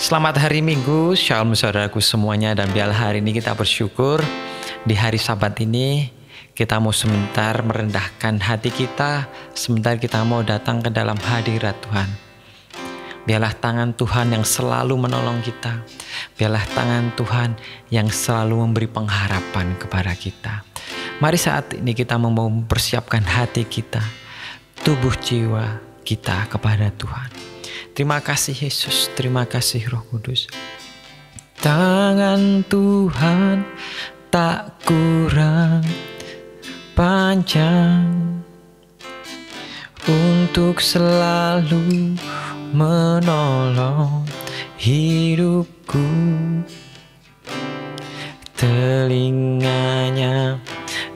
Selamat hari Minggu, shalom saudaraku semuanya, dan biarlah hari ini kita bersyukur. Di hari Sabat ini kita mau sebentar merendahkan hati kita, sebentar kita mau datang ke dalam hadirat Tuhan. Biarlah tangan Tuhan yang selalu menolong kita, biarlah tangan Tuhan yang selalu memberi pengharapan kepada kita. Mari saat ini kita mau mempersiapkan hati kita, tubuh jiwa kita kepada Tuhan. Terima kasih Yesus, terima kasih Roh Kudus. Tangan Tuhan tak kurang panjang untuk selalu menolong hidupku. Telinganya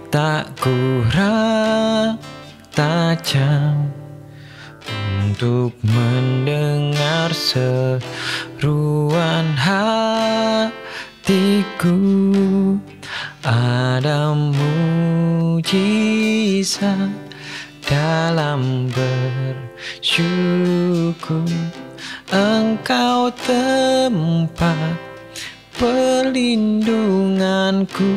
tak kurang tajam untuk mendengar seruan hatiku. Ada mujizat dalam bersyukur. Engkau tempat perlindunganku,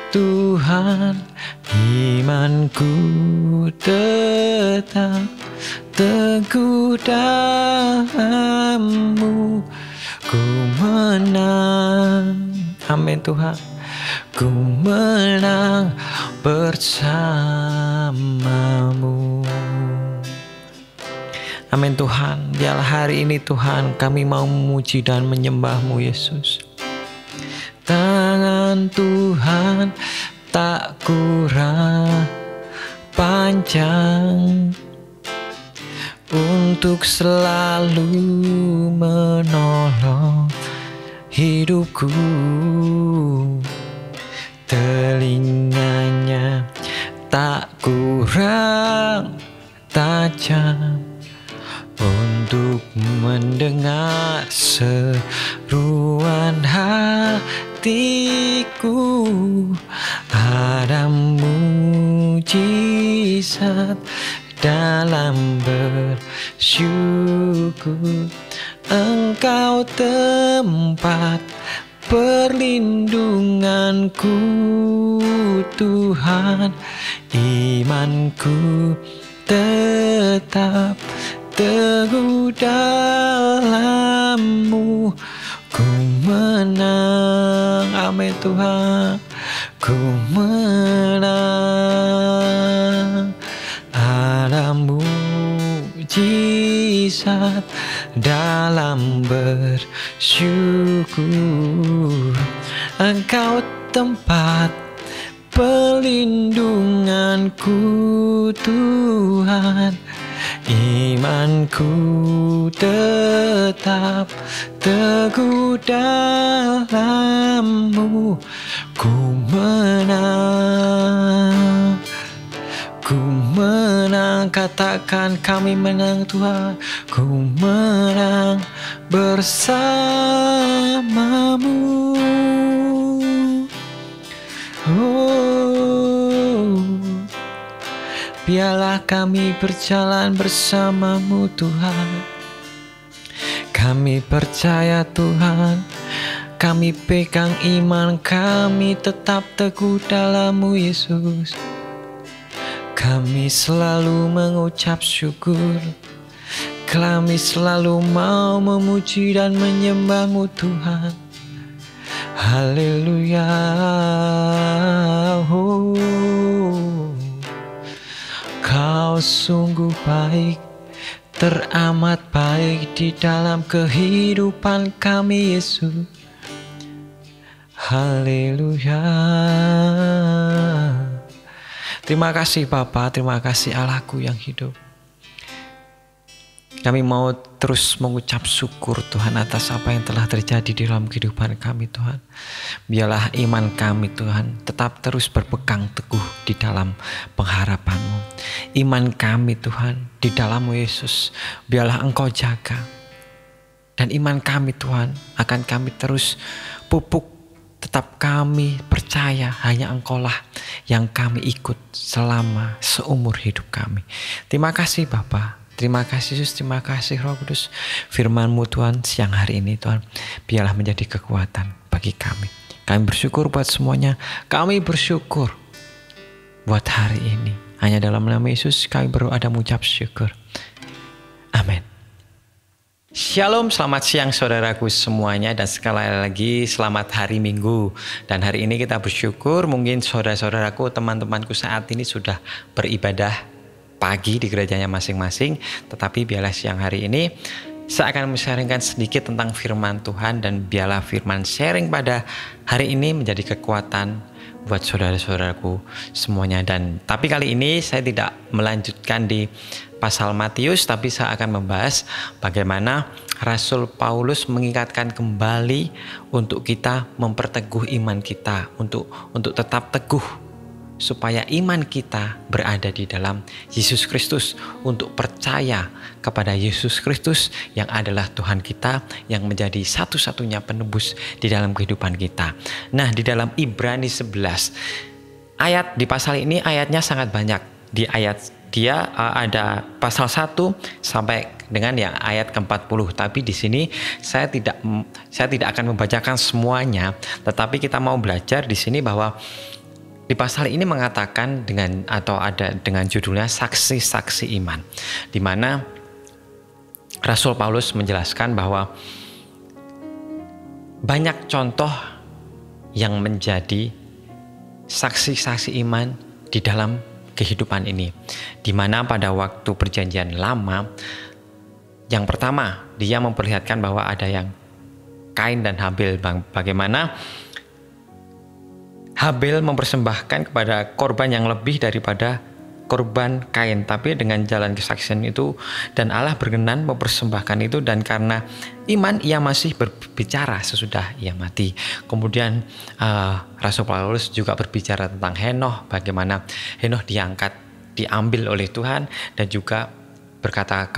Tuhan. Imanku tetap teguh dalam-Mu, ku menang. Amin Tuhan. Ku menang bersama-Mu. Amin Tuhan. Biarlah hari ini Tuhan kami mau memuji dan menyembah-Mu Yesus. Tangan Tuhan tak kurang panjang untuk selalu menolong hidupku. Telinganya tak kurang tajam untuk mendengar seruan hatiku. Ada mujizat dalam bersyukur. Engkau tempat perlindunganku, Tuhan. Imanku tetap teguh dalam-Mu, ku menang. Amin Tuhan. Ku menang. Ada mujizat dalam bersyukur. Engkau tempat perlindunganku, Tuhan. Imanku tetap teguh dalam-Mu, ku menang. Ku menang, katakan kami menang Tuhan. Ku menang bersama-Mu. Oh, biarlah kami berjalan bersama-Mu Tuhan. Kami percaya Tuhan, kami pegang iman, kami tetap teguh dalam-Mu Yesus. Kami selalu mengucap syukur, kami selalu mau memuji dan menyembah-Mu Tuhan. Haleluya. Oh, Kau sungguh baik, teramat baik di dalam kehidupan kami Yesus. Haleluya. Terima kasih Bapa, terima kasih Allahku yang hidup. Kami mau terus mengucap syukur Tuhan atas apa yang telah terjadi di dalam kehidupan kami Tuhan. Biarlah iman kami Tuhan tetap terus berpegang teguh di dalam pengharapan-Mu. Iman kami Tuhan di dalam-Mu Yesus, biarlah Engkau jaga. Dan iman kami Tuhan akan kami terus pupuk. Tetap kami percaya hanya Engkau-lah yang kami ikut selama seumur hidup kami. Terima kasih Bapa. Terima kasih Yesus, terima kasih Roh Kudus. Firman-Mu Tuhan siang hari ini Tuhan, biarlah menjadi kekuatan bagi kami. Kami bersyukur buat semuanya. Kami bersyukur buat hari ini. Hanya dalam nama Yesus kami berdoa dan mengucap syukur. Amin. Shalom, selamat siang saudaraku semuanya, dan sekali lagi selamat hari Minggu. Dan hari ini kita bersyukur mungkin saudara-saudaraku, teman-temanku saat ini sudah beribadah pagi di gerejanya masing-masing. Tetapi biarlah siang hari ini saya akan men-sharingkan sedikit tentang firman Tuhan, dan biarlah firman sharing pada hari ini menjadi kekuatan buat saudara-saudaraku semuanya. Dan tapi kali ini saya tidak melanjutkan di pasal Matius, tapi saya akan membahas bagaimana Rasul Paulus mengingatkan kembali untuk kita memperteguh iman kita, untuk tetap teguh supaya iman kita berada di dalam Yesus Kristus, untuk percaya kepada Yesus Kristus yang adalah Tuhan kita, yang menjadi satu-satunya penebus di dalam kehidupan kita. Nah, di dalam Ibrani 11 ayat di pasal ini ayatnya sangat banyak. Di ayat dia ada pasal 1 sampai dengan yang ayat ke-40. Tapi di sini saya tidak akan membacakan semuanya, tetapi kita mau belajar di sini bahwa di pasal ini mengatakan dengan judulnya saksi-saksi iman, di mana Rasul Paulus menjelaskan bahwa banyak contoh yang menjadi saksi-saksi iman di dalam kehidupan ini, di mana pada waktu perjanjian lama, yang pertama dia memperlihatkan bahwa ada yang Kain dan Habil, bagaimana Habil mempersembahkan kepada korban yang lebih daripada korban Kain, tapi dengan jalan kesaksian itu, dan Allah berkenan mempersembahkan itu, dan karena iman ia masih berbicara sesudah ia mati. Kemudian Rasul Paulus juga berbicara tentang Henoh, bagaimana Henoh diambil oleh Tuhan, dan juga berkata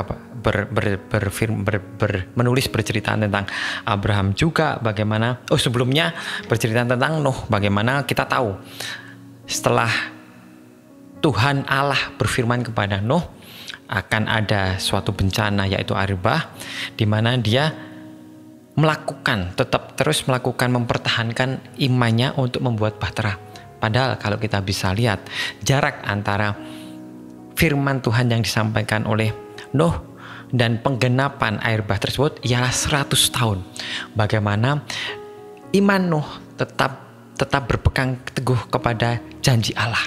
menulis bercerita tentang Abraham juga, bagaimana sebelumnya bercerita tentang Nuh, bagaimana kita tahu setelah Tuhan Allah berfirman kepada Nuh akan ada suatu bencana, yaitu air bah, di mana dia tetap terus melakukan, mempertahankan imannya untuk membuat bahtera. Padahal kalau kita bisa lihat jarak antara firman Tuhan yang disampaikan oleh Nuh dan penggenapan air bah tersebut ialah 100 tahun. Bagaimana iman Nuh tetap berpegang teguh kepada janji Allah,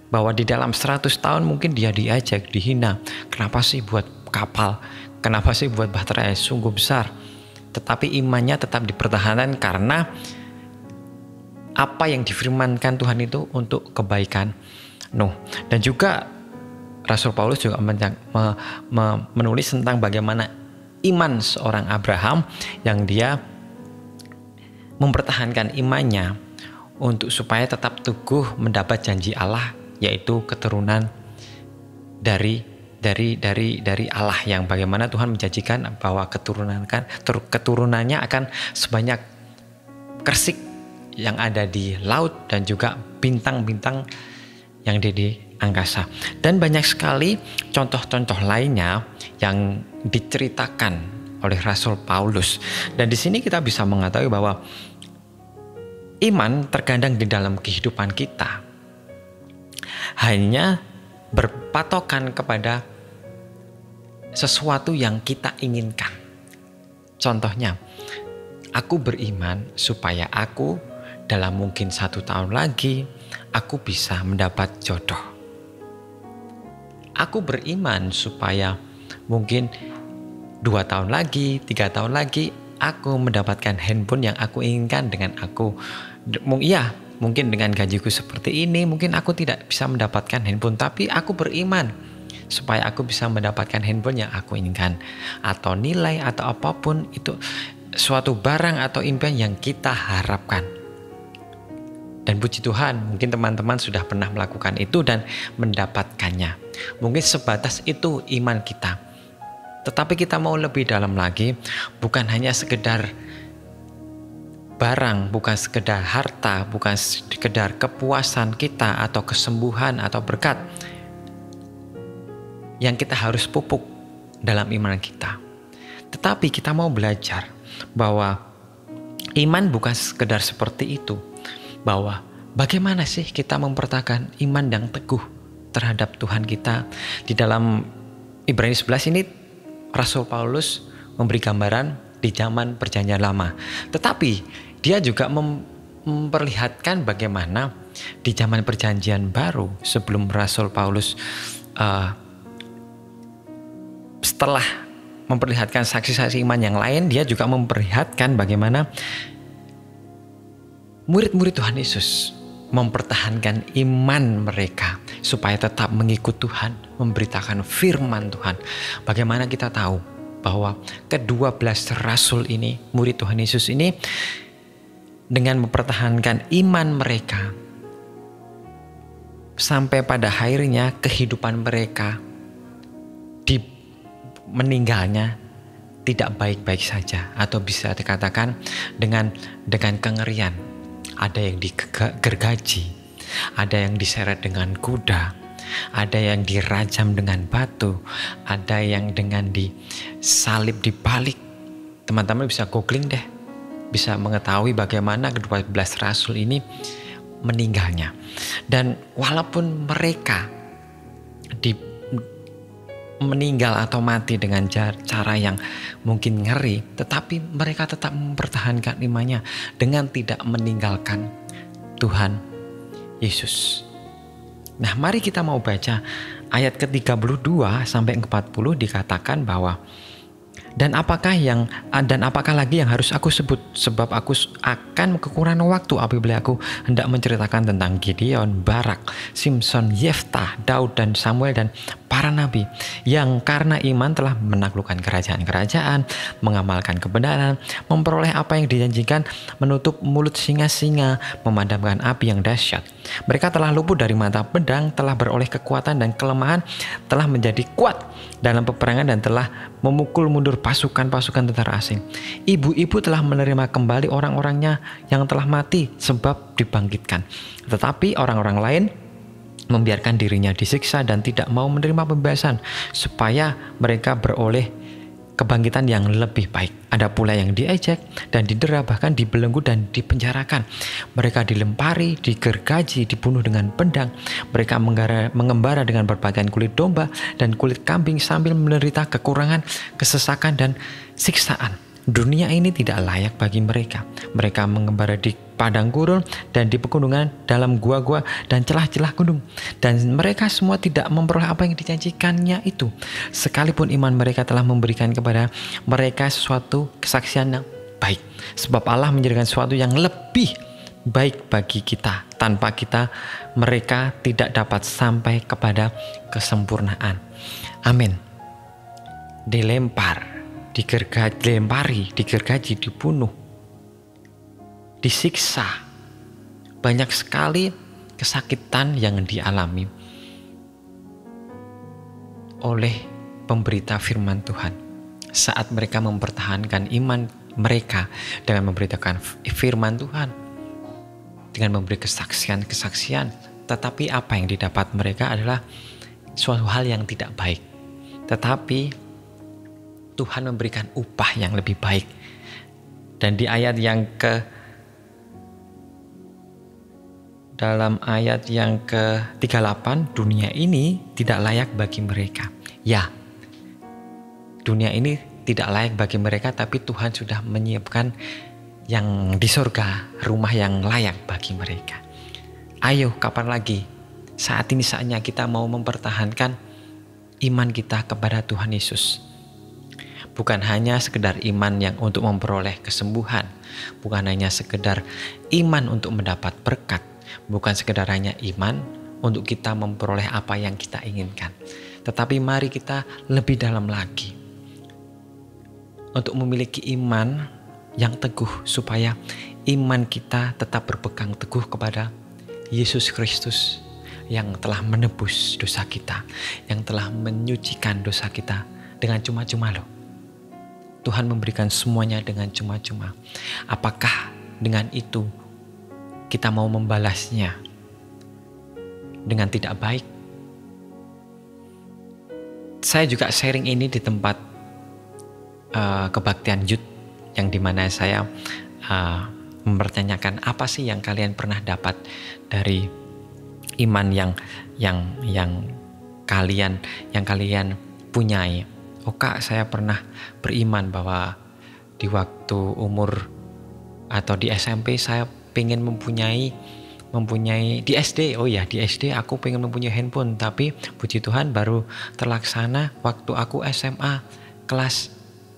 bahwa di dalam 100 tahun mungkin dia diajak, dihina. Kenapa sih buat kapal? Kenapa sih buat bahtera yang sungguh besar? Tetapi imannya tetap dipertahankan karena apa yang difirmankan Tuhan itu untuk kebaikan Nuh. Dan juga Rasul Paulus juga menulis tentang bagaimana iman seorang Abraham, yang dia mempertahankan imannya untuk supaya tetap teguh mendapat janji Allah, yaitu keturunan dari Allah, yang bagaimana Tuhan menjanjikan bahwa keturunannya akan sebanyak kersik yang ada di laut, dan juga bintang-bintang yang ada di angkasa. Dan banyak sekali contoh-contoh lainnya yang diceritakan oleh Rasul Paulus. Dan di sini kita bisa mengetahui bahwa iman terkadang di dalam kehidupan kita hanya berpatokan kepada sesuatu yang kita inginkan. Contohnya, aku beriman supaya aku dalam mungkin 1 tahun lagi aku bisa mendapat jodoh. Aku beriman supaya mungkin 2 tahun lagi, 3 tahun lagi aku mendapatkan handphone yang aku inginkan. Mungkin dengan gajiku seperti ini, mungkin aku tidak bisa mendapatkan handphone, tapi aku beriman supaya aku bisa mendapatkan handphone yang aku inginkan. Atau nilai atau apapun itu, suatu barang atau impian yang kita harapkan. Dan puji Tuhan, mungkin teman-teman sudah pernah melakukan itu dan mendapatkannya. Mungkin sebatas itu iman kita. Tetapi kita mau lebih dalam lagi, bukan hanya sekedar barang, bukan sekedar harta, bukan sekedar kepuasan kita atau kesembuhan atau berkat yang kita harus pupuk. dalam iman kita. Tetapi kita mau belajar bahwa iman bukan sekedar seperti itu. Bahwa bagaimana sih kita mempertahankan iman yang teguh terhadap Tuhan kita. Di dalam Ibrani 11 ini Rasul Paulus memberi gambaran di zaman Perjanjian Lama. Tetapi dia juga memperlihatkan bagaimana di zaman Perjanjian Baru sebelum Rasul Paulus setelah memperlihatkan saksi-saksi iman yang lain, dia juga memperlihatkan bagaimana murid-murid Tuhan Yesus mempertahankan iman mereka supaya tetap mengikut Tuhan, memberitakan firman Tuhan. Bagaimana kita tahu bahwa ke-12 rasul ini, murid Tuhan Yesus ini, dengan mempertahankan iman mereka sampai pada akhirnya kehidupan mereka di meninggalnya tidak baik-baik saja, atau bisa dikatakan dengan kengerian. Ada yang digergaji, ada yang diseret dengan kuda, ada yang dirajam dengan batu, ada yang dengan disalib dibalik. Teman-teman bisa googling deh, bisa mengetahui bagaimana ke-12 rasul ini meninggalnya. Dan walaupun mereka meninggal atau mati dengan cara yang mungkin ngeri, tetapi mereka tetap mempertahankan imannya dengan tidak meninggalkan Tuhan Yesus. Nah, mari kita mau baca ayat ke-32 sampai ke-40. Dikatakan bahwa dan apakah lagi yang harus aku sebut, sebab aku akan kekurangan waktu apabila aku hendak menceritakan tentang Gideon, Barak, Simson, Yeftah, Daud dan Samuel dan para nabi yang karena iman telah menaklukkan kerajaan-kerajaan, mengamalkan kebenaran, memperoleh apa yang dijanjikan, menutup mulut singa-singa, memadamkan api yang dahsyat. Mereka telah luput dari mata pedang, telah beroleh kekuatan dan kelemahan, telah menjadi kuat dalam peperangan dan telah memukul mundur pasukan-pasukan tentara asing. Ibu-ibu telah menerima kembali orang-orangnya yang telah mati sebab dibangkitkan. Tetapi orang-orang lain membiarkan dirinya disiksa dan tidak mau menerima pembebasan supaya mereka beroleh kebangkitan yang lebih baik. Ada pula yang diejek dan didera, bahkan dibelenggu dan dipenjarakan. Mereka dilempari, digergaji, dibunuh dengan pedang. Mereka mengembara dengan berpakaian kulit domba dan kulit kambing sambil menderita kekurangan, kesesakan dan siksaan. Dunia ini tidak layak bagi mereka. Mereka mengembara di padang gurun dan di pegunungan, dalam gua-gua dan celah-celah gunung. Dan mereka semua tidak memperoleh apa yang dijanjikannya itu. Sekalipun iman mereka telah memberikan kepada mereka sesuatu kesaksian yang baik. Sebab Allah menjadikan sesuatu yang lebih baik bagi kita. Tanpa kita, mereka tidak dapat sampai kepada kesempurnaan. Amin. Dilempari, digergaji, dibunuh, disiksa. Banyak sekali kesakitan yang dialami oleh pemberita firman Tuhan saat mereka mempertahankan iman mereka dengan memberitakan firman Tuhan, dengan memberi kesaksian. Tetapi apa yang didapat mereka adalah suatu hal yang tidak baik. Tetapi Tuhan memberikan upah yang lebih baik. Dan di ayat yang dalam ayat yang ke-38, dunia ini tidak layak bagi mereka. Ya, dunia ini tidak layak bagi mereka, tapi Tuhan sudah menyiapkan yang di surga, rumah yang layak bagi mereka. Ayo, kapan lagi? Saat ini saatnya kita mau mempertahankan iman kita kepada Tuhan Yesus. Bukan hanya sekedar iman yang untuk memperoleh kesembuhan, bukan hanya sekedar iman untuk mendapat berkat, bukan sekedar hanya iman untuk kita memperoleh apa yang kita inginkan. Tetapi mari kita lebih dalam lagi untuk memiliki iman yang teguh, supaya iman kita tetap berpegang teguh kepada Yesus Kristus yang telah menebus dosa kita, yang telah menyucikan dosa kita dengan cuma-cuma loh. Tuhan memberikan semuanya dengan cuma-cuma. Apakah dengan itu kita mau membalasnya dengan tidak baik? Saya juga sharing ini di tempat kebaktian youth, yang dimana saya mempertanyakan apa sih yang kalian pernah dapat dari iman yang kalian punyai. Oh Kak, saya pernah beriman bahwa di waktu umur atau di SMP saya pengen mempunyai di SD. Oh ya, di SD aku pengen mempunyai handphone, tapi puji Tuhan baru terlaksana waktu aku SMA kelas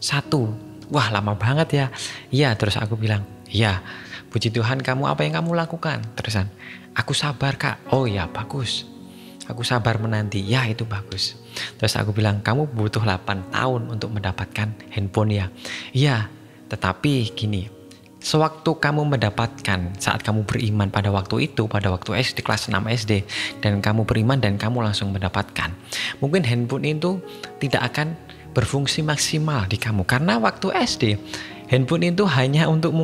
1. Wah, lama banget ya. Iya, terus aku bilang, "Iya, puji Tuhan, kamu apa yang kamu lakukan?" Terusan, "Aku sabar, Kak." "Oh ya, bagus. Aku sabar menanti." "Ya, itu bagus." Terus aku bilang, "Kamu butuh 8 tahun untuk mendapatkan handphone ya?" "Iya, tetapi gini, sewaktu kamu mendapatkan, saat kamu beriman pada waktu itu, pada waktu SD, kelas 6 SD, dan kamu beriman dan kamu langsung mendapatkan, mungkin handphone itu tidak akan berfungsi maksimal di kamu. Karena waktu SD, handphone itu hanya untuk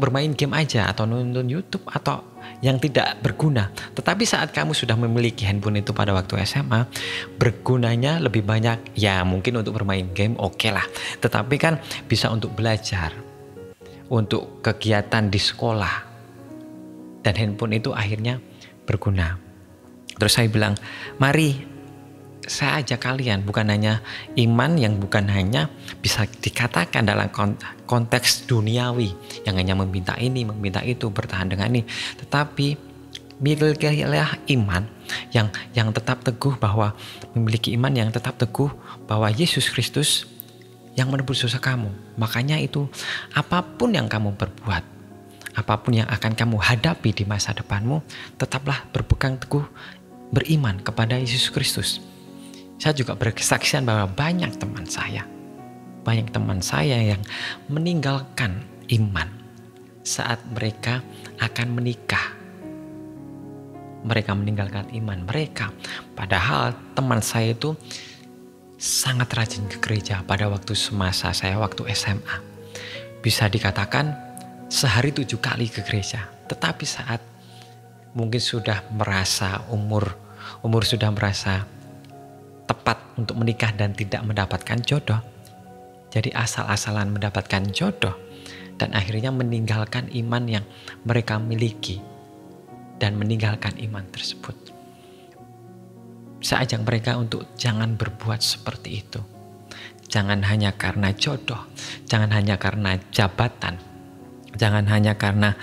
bermain game aja, atau nonton YouTube, atau yang tidak berguna. Tetapi saat kamu sudah memiliki handphone itu pada waktu SMA, bergunanya lebih banyak. Ya mungkin untuk bermain game oke lah, tetapi kan bisa untuk belajar, untuk kegiatan di sekolah, dan handphone itu akhirnya berguna. Terus saya bilang, mari saya ajak kalian, bukan hanya iman yang bukan hanya bisa dikatakan dalam konteks duniawi, yang hanya meminta ini, meminta itu, bertahan dengan ini, tetapi milikilah iman yang tetap teguh, bahwa memiliki iman yang tetap teguh bahwa Yesus Kristus yang menebus dosa kamu. Makanya itu, apapun yang kamu perbuat, apapun yang akan kamu hadapi di masa depanmu, tetaplah berpegang teguh beriman kepada Yesus Kristus. Saya juga berkesaksian bahwa banyak teman saya yang meninggalkan iman saat mereka akan menikah. Mereka meninggalkan iman mereka, padahal teman saya itu sangat rajin ke gereja pada waktu semasa saya waktu SMA. Bisa dikatakan sehari 7 kali ke gereja. Tetapi saat mungkin sudah merasa umur sudah merasa tepat untuk menikah dan tidak mendapatkan jodoh, jadi asal-asalan mendapatkan jodoh, dan akhirnya meninggalkan iman yang mereka miliki dan meninggalkan iman tersebut. Saya ajak mereka untuk jangan berbuat seperti itu. Jangan hanya karena jodoh, jangan hanya karena jabatan, jangan hanya karena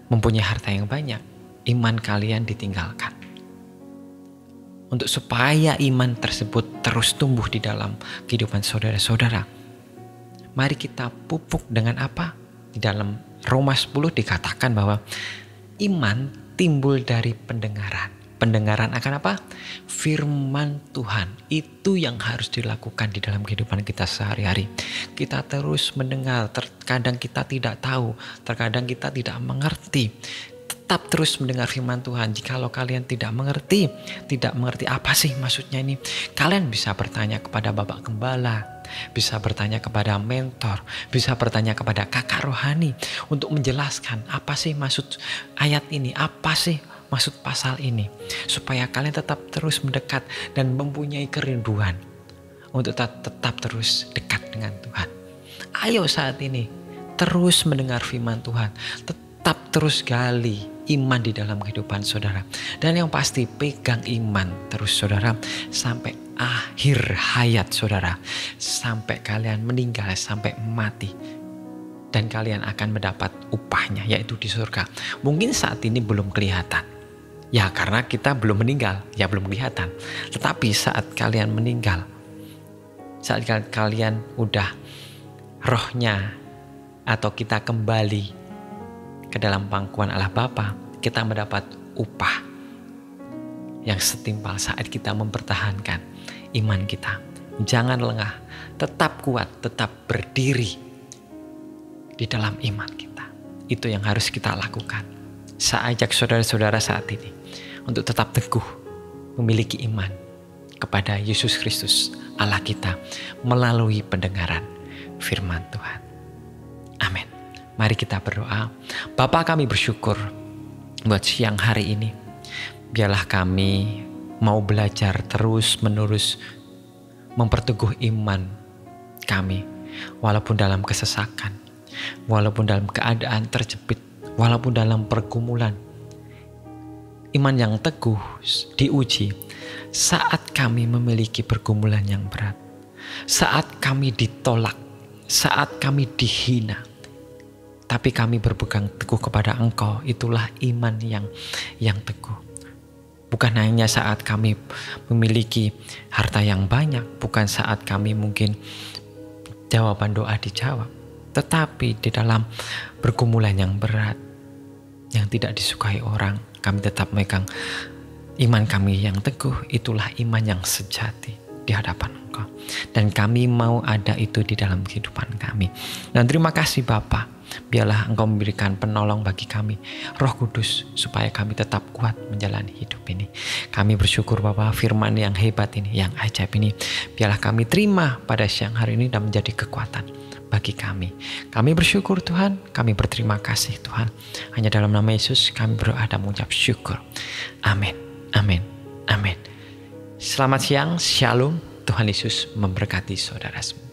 mempunyai harta yang banyak, iman kalian ditinggalkan. Untuk supaya iman tersebut terus tumbuh di dalam kehidupan saudara-saudara, mari kita pupuk dengan apa? Di dalam Roma 10 dikatakan bahwa iman timbul dari pendengaran. Pendengaran akan apa? Firman Tuhan. Itu yang harus dilakukan di dalam kehidupan kita sehari-hari. Kita terus mendengar, terkadang kita tidak tahu, terkadang kita tidak mengerti. Tetap terus mendengar firman Tuhan. Jikalau kalian tidak mengerti apa sih maksudnya ini, kalian bisa bertanya kepada Bapak Gembala, bisa bertanya kepada mentor, bisa bertanya kepada kakak rohani untuk menjelaskan apa sih maksud ayat ini, apa sih maksud pasal ini, supaya kalian tetap terus mendekat dan mempunyai kerinduan untuk tetap terus dekat dengan Tuhan. Ayo saat ini terus mendengar firman Tuhan, tetap terus gali iman di dalam kehidupan saudara. Dan yang pasti pegang iman terus saudara sampai akhir hayat saudara. Sampai kalian meninggal, sampai mati. Dan kalian akan mendapat upahnya, yaitu di surga. Mungkin saat ini belum kelihatan. Ya karena kita belum meninggal, ya belum kelihatan. Tetapi saat kalian meninggal, saat kalian udah rohnya atau kita kembali ke dalam pangkuan Allah Bapa, kita mendapat upah yang setimpal saat kita mempertahankan iman kita. Jangan lengah, tetap kuat, tetap berdiri di dalam iman kita. Itu yang harus kita lakukan. Saya ajak saudara-saudara saat ini untuk tetap teguh memiliki iman kepada Yesus Kristus Allah kita melalui pendengaran firman Tuhan. Amin. Mari kita berdoa. Bapa, kami bersyukur buat siang hari ini. Biarlah kami mau belajar terus menerus memperteguh iman kami, walaupun dalam kesesakan, walaupun dalam keadaan terjepit, walaupun dalam pergumulan. Iman yang teguh diuji saat kami memiliki pergumulan yang berat, saat kami ditolak, saat kami dihina. Tapi kami berpegang teguh kepada Engkau. Itulah iman yang teguh. Bukan hanya saat kami memiliki harta yang banyak, bukan saat kami mungkin jawaban doa dijawab, tetapi di dalam pergumulan yang berat, yang tidak disukai orang, kami tetap memegang iman kami yang teguh. Itulah iman yang sejati di hadapan Engkau. Dan kami mau ada itu di dalam kehidupan kami. Dan terima kasih Bapa, biarlah Engkau memberikan penolong bagi kami, Roh Kudus, supaya kami tetap kuat menjalani hidup ini. Kami bersyukur Bapa, firman yang hebat ini, yang ajaib ini, biarlah kami terima pada siang hari ini dan menjadi kekuatan bagi kami. Kami bersyukur Tuhan, kami berterima kasih Tuhan. Hanya dalam nama Yesus kami berdoa dan mengucap syukur. Amin, amin, amin. Selamat siang, shalom. Tuhan Yesus memberkati saudara semua.